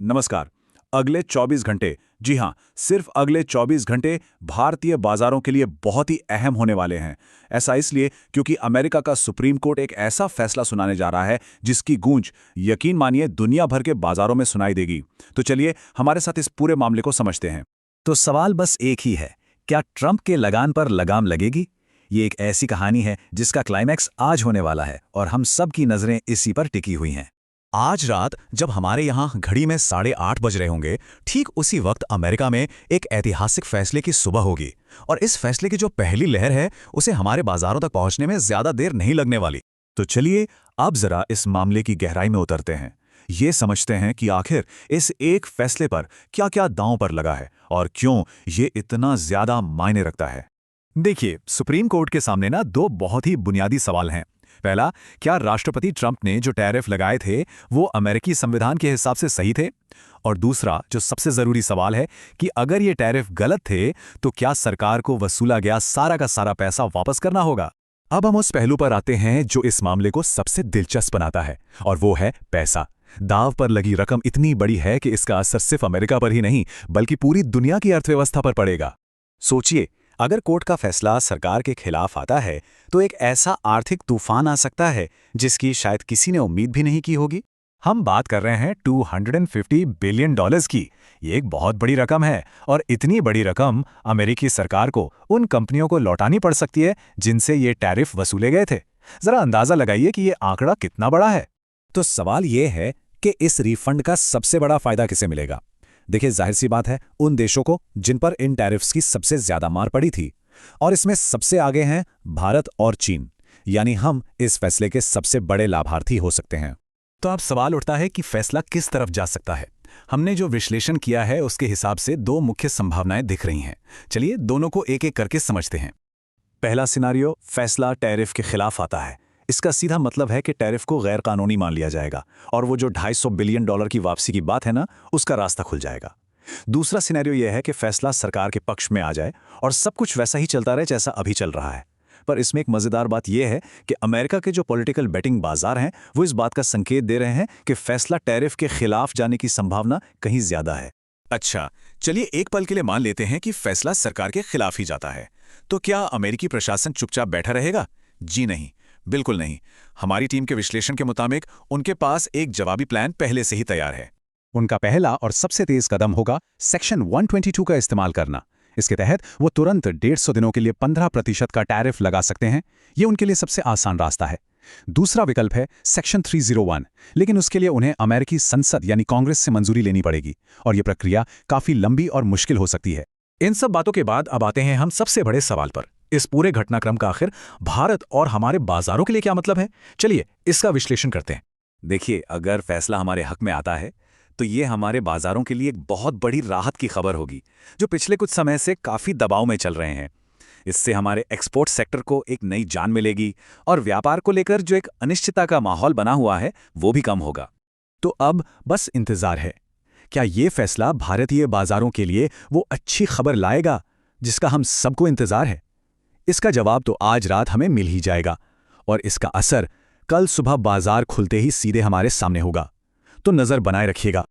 नमस्कार। अगले 24 घंटे, जी हां, सिर्फ अगले 24 घंटे भारतीय बाजारों के लिए बहुत ही अहम होने वाले हैं। ऐसा इसलिए क्योंकि अमेरिका का सुप्रीम कोर्ट एक ऐसा फैसला सुनाने जा रहा है जिसकी गूंज, यकीन मानिए, दुनिया भर के बाजारों में सुनाई देगी। तो चलिए हमारे साथ इस पूरे मामले को समझते हैं। तो सवाल बस एक ही है, क्या ट्रंप के लगान पर लगाम लगेगी? ये एक ऐसी कहानी है जिसका क्लाइमैक्स आज होने वाला है और हम सब की नजरें इसी पर टिकी हुई हैं। आज रात जब हमारे यहाँ घड़ी में 8:30 बज रहे होंगे, ठीक उसी वक्त अमेरिका में एक ऐतिहासिक फैसले की सुबह होगी। और इस फैसले की जो पहली लहर है, उसे हमारे बाजारों तक पहुंचने में ज्यादा देर नहीं लगने वाली। तो चलिए अब जरा इस मामले की गहराई में उतरते हैं। ये समझते हैं कि आखिर इस एक फैसले पर क्या-क्या दांव पर लगा है और क्यों ये इतना ज्यादा मायने रखता है। देखिए, सुप्रीम कोर्ट के सामने ना दो बहुत ही बुनियादी सवाल हैं। पहला, क्या राष्ट्रपति ट्रंप ने जो टैरिफ लगाए थे वो अमेरिकी संविधान के हिसाब से सही थे? और दूसरा, जो सबसे जरूरी सवाल है कि अगर ये टैरिफ गलत थे तो क्या सरकार को वसूला गया सारा का सारा पैसा वापस करना होगा? अब हम उस पहलू पर आते हैं जो इस मामले को सबसे दिलचस्प बनाता है, और वो है पैसा। दांव पर लगी रकम इतनी बड़ी है कि इसका असर सिर्फ अमेरिका पर ही नहीं बल्कि पूरी दुनिया की अर्थव्यवस्था पर पड़ेगा। सोचिए, अगर कोर्ट का फैसला सरकार के खिलाफ आता है तो एक ऐसा आर्थिक तूफान आ सकता है जिसकी शायद किसी ने उम्मीद भी नहीं की होगी। हम बात कर रहे हैं $250 बिलियन की। ये एक बहुत बड़ी रकम है, और इतनी बड़ी रकम अमेरिकी सरकार को उन कंपनियों को लौटानी पड़ सकती है जिनसे ये टैरिफ वसूले गए थे। जरा अंदाजा लगाइए कि ये आंकड़ा कितना बड़ा है। तो सवाल ये है कि इस रिफंड का सबसे बड़ा फायदा किसे मिलेगा? देखिए, जाहिर सी बात है, उन देशों को जिन पर इन टैरिफ्स की सबसे ज्यादा मार पड़ी थी। और इसमें सबसे आगे हैं भारत और चीन, यानी हम इस फैसले के सबसे बड़े लाभार्थी हो सकते हैं। तो अब सवाल उठता है कि फैसला किस तरफ जा सकता है। हमने जो विश्लेषण किया है उसके हिसाब से दो मुख्य संभावनाएं दिख रही हैं। चलिए दोनों को एक एक करके समझते हैं। पहला सिनारियो, फैसला टैरिफ के खिलाफ आता है। इसका सीधा मतलब है कि टैरिफ को गैर कानूनी मान लिया जाएगा और वो जो $250 बिलियन की वापसी की बात है ना, उसका रास्ता खुल जाएगा। दूसरा सिनेरियो यह है कि फैसला सरकार के पक्ष में आ जाए और सब कुछ वैसा ही चलता रहे जैसा अभी चल रहा है। पर इसमें एक मजेदार बात यह है कि अमेरिका के जो पॉलिटिकल बेटिंग बाजार हैं, वो इस बात का संकेत दे रहे हैं कि फैसला टैरिफ के खिलाफ जाने की संभावना कहीं ज्यादा है। अच्छा, चलिए एक पल के लिए मान लेते हैं कि फैसला सरकार के खिलाफ ही जाता है। तो क्या अमेरिकी प्रशासन चुपचाप बैठा रहेगा? जी नहीं, बिल्कुल नहीं। हमारी टीम के विश्लेषण के मुताबिक उनके पास एक जवाबी प्लान पहले से ही तैयार है। उनका पहला और सबसे तेज कदम होगा सेक्शन 122 का इस्तेमाल करना। इसके तहत वो तुरंत 150 दिनों के लिए 15% का टैरिफ लगा सकते हैं। ये उनके लिए सबसे आसान रास्ता है। दूसरा विकल्प है सेक्शन 301, लेकिन उसके लिए उन्हें अमेरिकी संसद यानी कांग्रेस से मंजूरी लेनी पड़ेगी और ये प्रक्रिया काफी लंबी और मुश्किल हो सकती है। इन सब बातों के बाद अब आते हैं हम सबसे बड़े सवाल पर। इस पूरे घटनाक्रम का आखिर भारत और हमारे बाजारों के लिए क्या मतलब है? चलिए इसका विश्लेषण करते हैं। देखिए, अगर फैसला हमारे हक में आता है तो ये हमारे बाजारों के लिए एक बहुत बड़ी राहत की खबर होगी, जो पिछले कुछ समय से काफी दबाव में चल रहे हैं। इससे हमारे एक्सपोर्ट सेक्टर को एक नई जान मिलेगी और व्यापार को लेकर जो एक अनिश्चितता का माहौल बना हुआ है वो भी कम होगा। तो अब बस इंतजार है, क्या ये फैसला भारतीय बाजारों के लिए वो अच्छी खबर लाएगा जिसका हम सबको इंतजार है? इसका जवाब तो आज रात हमें मिल ही जाएगा, और इसका असर कल सुबह बाजार खुलते ही सीधे हमारे सामने होगा। तो नजर बनाए रखिएगा।